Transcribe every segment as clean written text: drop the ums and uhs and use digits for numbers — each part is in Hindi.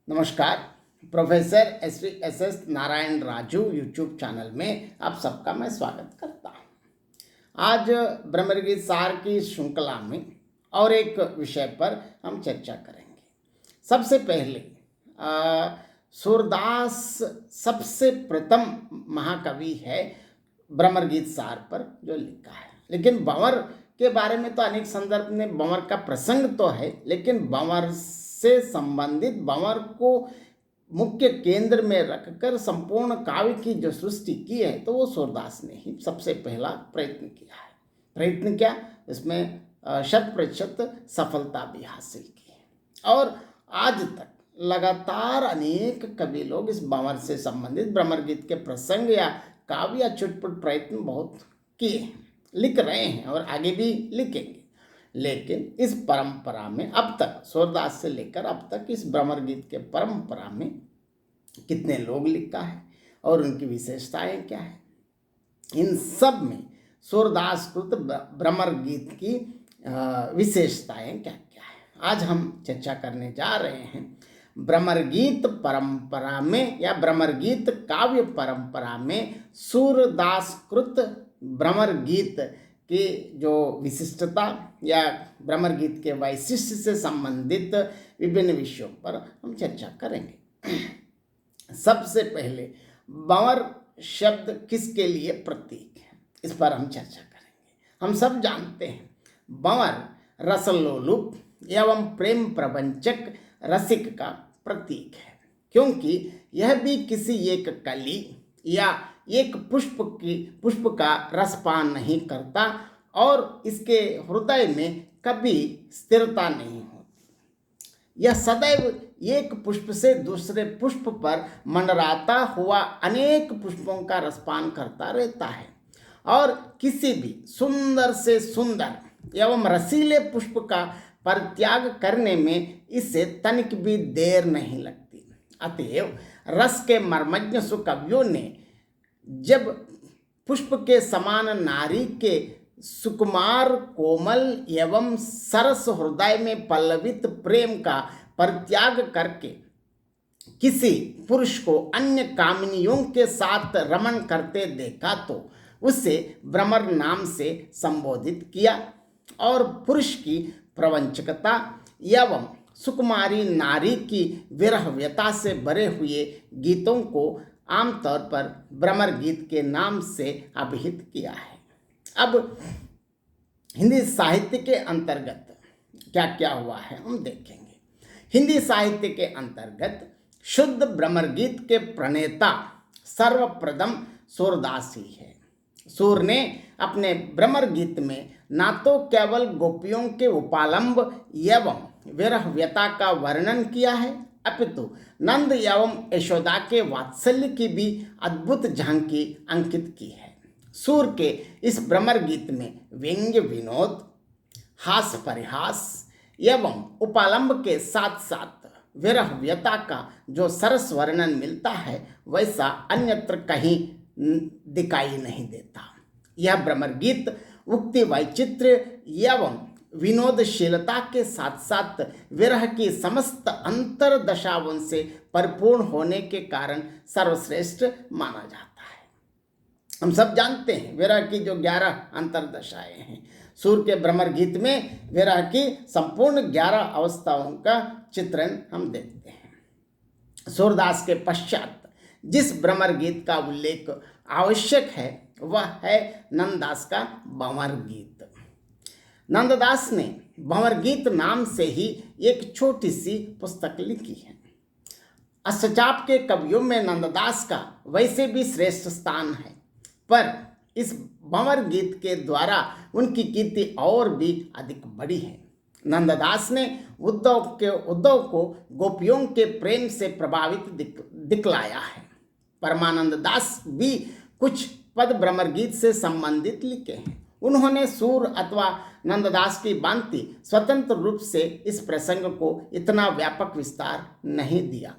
नमस्कार। Professor S Narayan Raju YouTube channel में आप सबका मैं स्वागत करता हूँ। आज ब्रह्मगीत सार की श्रृंखला में और एक विषय पर हम चर्चा करेंगे। सबसे पहले सूरदास सबसे प्रथम महाकवि है ब्रह्मगीत सार पर जो लिखा है, लेकिन भंवर के बारे में तो अनेक संदर्भ में भंवर का प्रसंग तो है, लेकिन भंवर से संबंधित भंवर को मुख्य केंद्र में रखकर संपूर्ण काव्य की जो सृष्टि की है तो वो सूरदास ने ही सबसे पहला प्रयत्न किया है। प्रयत्न क्या, इसमें 100% सफलता भी हासिल की है और आज तक लगातार अनेक कवि लोग इस भंवर से संबंधित ब्रह्मगीत के प्रसंग या काव्य या चुटपुट प्रयत्न बहुत किए हैं, लिख रहे हैं और आगे भी लिखेंगे। लेकिन इस परंपरा में अब तक सूरदास से लेकर अब तक इस ब्रह्मगीत के परंपरा में कितने लोग लिखा है और उनकी विशेषताएं क्या है, इन सब में सूरदास कृत ब्रह्मगीत की विशेषताएं क्या क्या है, आज हम चर्चा करने जा रहे हैं। ब्रह्मगीत परंपरा में या ब्रह्मगीत काव्य परंपरा में सूरदास कृत ब्रह्मगीत की जो विशिष्टता या ब्रह्मगीत के वैशिष्ट्य से संबंधित विभिन्न विषयों पर हम चर्चा करेंगे। सबसे पहले भंवर शब्द किसके लिए प्रतीक है, इस पर हम चर्चा करेंगे। हम सब जानते हैं भंवर रसलोलुप एवं प्रेम प्रवंचक रसिक का प्रतीक है, क्योंकि यह भी किसी एक कली या एक पुष्प का रसपान नहीं करता और इसके हृदय में कभी स्थिरता नहीं होती। यह सदैव एक पुष्प से दूसरे पुष्प पर मंडराता हुआ अनेक पुष्पों का रसपान करता रहता है और किसी भी सुंदर से सुंदर एवं रसीले पुष्प का परित्याग करने में इसे तनिक भी देर नहीं लगती। अतएव रस के मर्मज्ञ सुकवियों ने जब पुष्प के समान नारी के सुकुमार कोमल एवं सरस हृदय में पल्लवित प्रेम का परित्याग करके किसी पुरुष को अन्य कामिनियों के साथ रमण करते देखा तो उसे भ्रमर नाम से संबोधित किया और पुरुष की प्रवंचकता एवं सुकुमारी नारी की विरह व्यथा से भरे हुए गीतों को आमतौर पर ब्रह्मगीत के नाम से अभिहित किया है। अब हिंदी साहित्य के अंतर्गत क्या क्या हुआ है हम देखेंगे। हिंदी साहित्य के अंतर्गत शुद्ध ब्रह्मगीत के प्रणेता सर्वप्रथम सूरदास ही है। सूर ने अपने ब्रह्मगीत में ना तो केवल गोपियों के उपालंब एवं विरह व्यथा का वर्णन किया है, अपितु नंद एवं यशोदा के वात्सल्य की भी अद्भुत झांकी अंकित की है। सूर के इस ब्रह्मगीत में व्यंग्य विनोद, हास परिहास एवं उपालंब के साथ साथ विरह व्यथा का जो सरस वर्णन मिलता है वैसा अन्यत्र कहीं दिखाई नहीं देता। यह ब्रह्मगीत उक्ति वैचित्र्य एवं विनोदशीलता के साथ साथ विरह की समस्त अंतरदशाओं से परिपूर्ण होने के कारण सर्वश्रेष्ठ माना जाता है। हम सब जानते हैं विरह की जो 11 अंतरदशाएं हैं। सूर के ब्रह्मगीत में विरह की संपूर्ण 11 अवस्थाओं का चित्रण हम देखते हैं। सूरदास के पश्चात जिस ब्रह्मगीत का उल्लेख आवश्यक है वह है नंददास का भंवर गीत। नंददास ने भंवर गीत नाम से ही एक छोटी सी पुस्तक लिखी है। अष्टचाप के कवियों में नंददास का वैसे भी श्रेष्ठ स्थान है, पर इस भंवर गीत के द्वारा उनकी कीर्ति और भी अधिक बढ़ी है। नंददास ने उद्धव को गोपियों के प्रेम से प्रभावित दिखलाया है। परमानंद दास भी कुछ पद ब्रह्मगीत से संबंधित लिखे हैं। उन्होंने सूर अथवा नंददास की भांति स्वतंत्र रूप से इस प्रसंग को इतना व्यापक विस्तार नहीं दिया।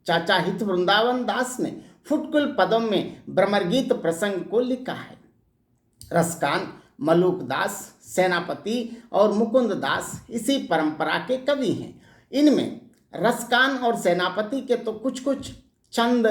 चाचा हित वृंदावन दास ने फुटकुल पदों में ब्रह्मगीत प्रसंग को लिखा है। रसकान, मलूक दास, सेनापति और मुकुंद दास इसी परंपरा के कवि हैं। इनमें रसकान और सेनापति के तो कुछ कुछ चंद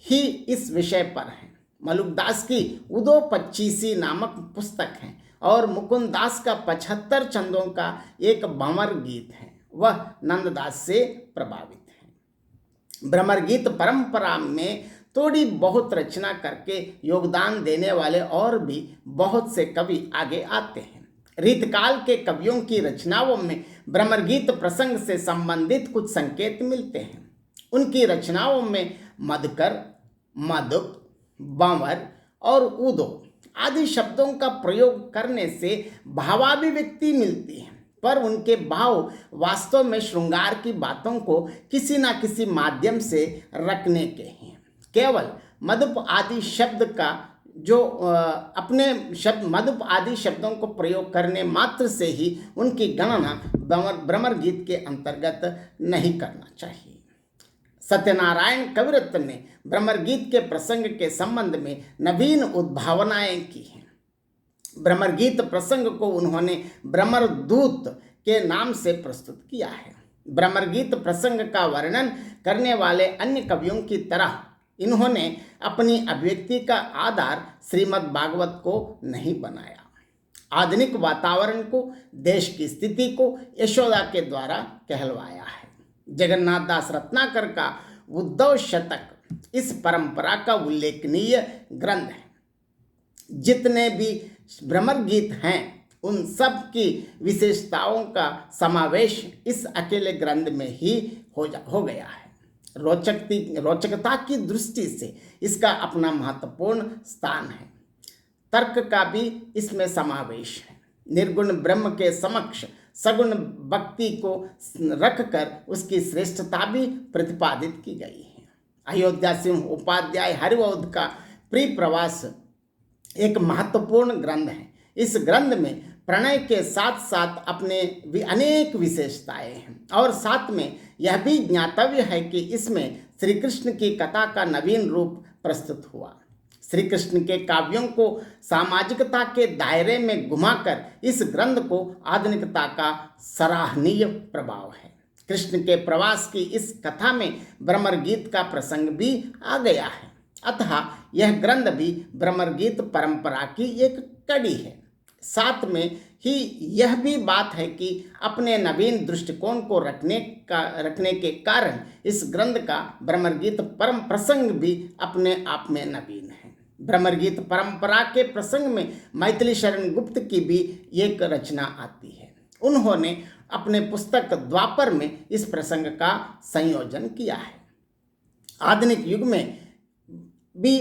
ही इस विषय पर हैं। मलुकदास की उदो 25 नामक पुस्तक है और मुकुंद दास का 75 चंदों का एक भंवर गीत है, वह नंददास से प्रभावित है। भ्रमर गीत परंपरा में थोड़ी बहुत रचना करके योगदान देने वाले और भी बहुत से कवि आगे आते हैं। रीतकाल के कवियों की रचनाओं में भ्रमर गीत प्रसंग से संबंधित कुछ संकेत मिलते हैं। उनकी रचनाओं में मधुकर, मधुप, भंवर और उदो आदि शब्दों का प्रयोग करने से भावाभिव्यक्ति मिलती है, पर उनके भाव वास्तव में श्रृंगार की बातों को किसी न किसी माध्यम से रखने के हैं। केवल मधुप आदि शब्द का जो अपने शब्द मधुप आदि शब्दों को प्रयोग करने मात्र से ही उनकी गणना भ्रमर गीत के अंतर्गत नहीं करना चाहिए। सत्यनारायण कविरत्न ने भ्रमर गीत के प्रसंग के संबंध में नवीन उद्भावनाएं की हैं। भ्रमर गीत प्रसंग को उन्होंने भ्रमर दूत के नाम से प्रस्तुत किया है। भ्रमर गीत प्रसंग का वर्णन करने वाले अन्य कवियों की तरह इन्होंने अपनी अभिव्यक्ति का आधार श्रीमद् भागवत को नहीं बनाया। आधुनिक वातावरण को, देश की स्थिति को यशोदा के द्वारा कहलवाया है। जगन्नाथ दास रत्नाकर का उद्धव शतक इस परंपरा का उल्लेखनीय ग्रंथ है। जितने भी भ्रमर गीत हैं उन सब की विशेषताओं का समावेश इस अकेले ग्रंथ में ही हो गया है। रोचकता की दृष्टि से इसका अपना महत्वपूर्ण स्थान है। तर्क का भी इसमें समावेश है। निर्गुण ब्रह्म के समक्ष सगुण भक्ति को रखकर उसकी श्रेष्ठता भी प्रतिपादित की गई है। अयोध्या सिंह उपाध्याय हरिवौध का प्रिय प्रवास एक महत्वपूर्ण ग्रंथ है। इस ग्रंथ में प्रणय के साथ साथ अपने भी अनेक विशेषताएं हैं और साथ में यह भी ज्ञातव्य है कि इसमें श्री कृष्ण की कथा का नवीन रूप प्रस्तुत हुआ। श्री कृष्ण के काव्यों को सामाजिकता के दायरे में घुमाकर इस ग्रंथ को आधुनिकता का सराहनीय प्रभाव है। कृष्ण के प्रवास की इस कथा में भ्रमर गीत का प्रसंग भी आ गया है, अतः यह ग्रंथ भी भ्रमर गीत परंपरा की एक कड़ी है। साथ में ही यह भी बात है कि अपने नवीन दृष्टिकोण को रखने के कारण इस ग्रंथ का भ्रमर गीत परम प्रसंग भी अपने आप में नवीन है। भ्रमर गीत परंपरा के प्रसंग में मैथिली शरण गुप्त की भी एक रचना आती है। उन्होंने अपने पुस्तक द्वापर में इस प्रसंग का संयोजन किया है। आधुनिक युग में भी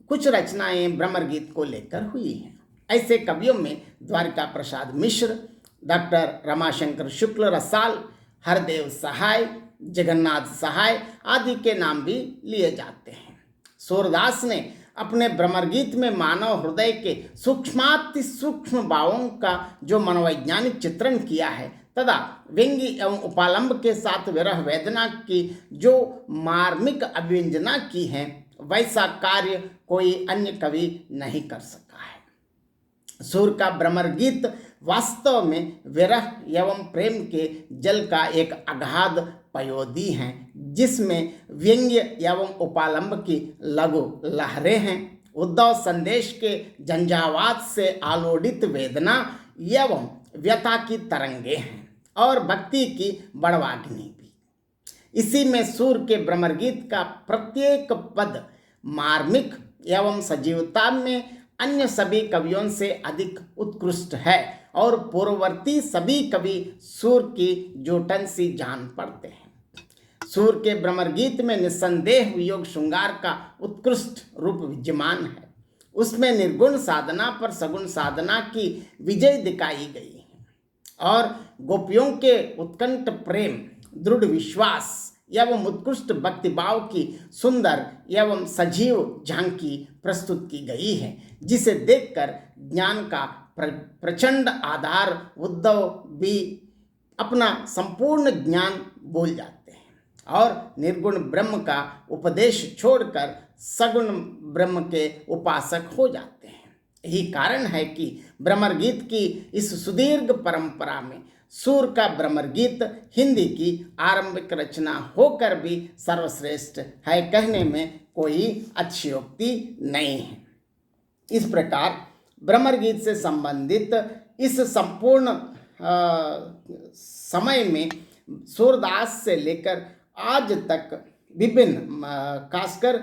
कुछ रचनाएं भ्रमर गीत को लेकर हुई हैं। ऐसे कवियों में द्वारिका प्रसाद मिश्र, डॉक्टर रमाशंकर शुक्ल रसाल, हरदेव सहाय, जगन्नाथ सहाय आदि के नाम भी लिए जाते हैं। सूरदास ने अपने भ्रमर गीत में मानव हृदय के सूक्ष्माति सूक्ष्म भावों का जो मनोवैज्ञानिक चित्रण किया है तथा व्यंग्य एवं उपालंब के साथ विरह वेदना की जो मार्मिक अभिव्यंजना की है, वैसा कार्य कोई अन्य कवि नहीं कर सका है। सूर का भ्रमर गीत वास्तव में विरह एवं प्रेम के जल का एक अगाध पयोधी है, जिसमें व्यंग्य एवं उपालंब की लघु लहरें हैं। उद्धव संदेश के झंझावात से आलोड़ित वेदना एवं व्यथा की तरंगे हैं और भक्ति की बड़वाग्नि भी। इसी में सूर के भ्रमर गीत का प्रत्येक पद मार्मिक एवं सजीवता में अन्य सभी कवियों से अधिक उत्कृष्ट है और पूर्ववर्ती सभी कवि सूर की जोटन सी जान पड़ते हैं। सूर के भ्रमर गीत में निस्संदेह वियोग श्रृंगार का उत्कृष्ट रूप विद्यमान है। उसमें निर्गुण साधना पर सगुण साधना की विजय दिखाई गई है और गोपियों के उत्कंठ प्रेम, दृढ़ विश्वास एवं उत्कृष्ट भक्तिभाव की सुंदर एवं सजीव झांकी प्रस्तुत की गई है, जिसे देखकर ज्ञान का प्रचंड आधार उद्धव भी अपना संपूर्ण ज्ञान भूल जाते हैं और निर्गुण ब्रह्म का उपदेश छोड़कर सगुण ब्रह्म के उपासक हो जाते हैं। यही कारण है कि भ्रमर गीत की इस सुदीर्घ परंपरा में सूर का भ्रमर गीत हिंदी की आरंभिक रचना होकर भी सर्वश्रेष्ठ है कहने में कोई अतिशयोक्ति नहीं है। इस प्रकार भ्रमर गीत से संबंधित इस संपूर्ण समय में सूरदास से लेकर आज तक विभिन्न खासकर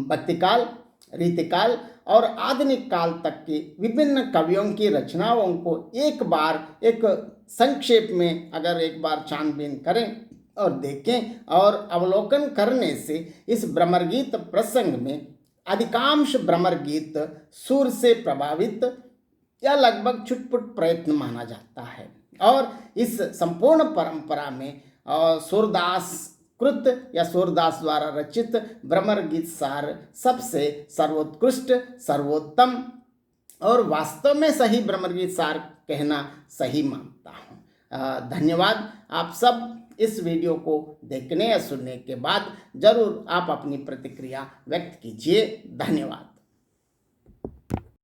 भक्तिकाल, रीतिकाल और आधुनिक काल तक के विभिन्न कवियों की रचनाओं को एक बार एक संक्षेप में अगर एक बार छानबीन करें और देखें और अवलोकन करने से इस भ्रमर गीत प्रसंग में अधिकांश भ्रमर गीत सुर से प्रभावित या लगभग छुटपुट प्रयत्न माना जाता है और इस संपूर्ण परंपरा में सूरदास कृत या सूरदास द्वारा रचित भ्रमर गीत सार सबसे सर्वोत्कृष्ट, सर्वोत्तम और वास्तव में सही भ्रमर गीत सार कहना सही मानता हूँ। धन्यवाद। आप सब इस वीडियो को देखने या सुनने के बाद जरूर आप अपनी प्रतिक्रिया व्यक्त कीजिए। धन्यवाद।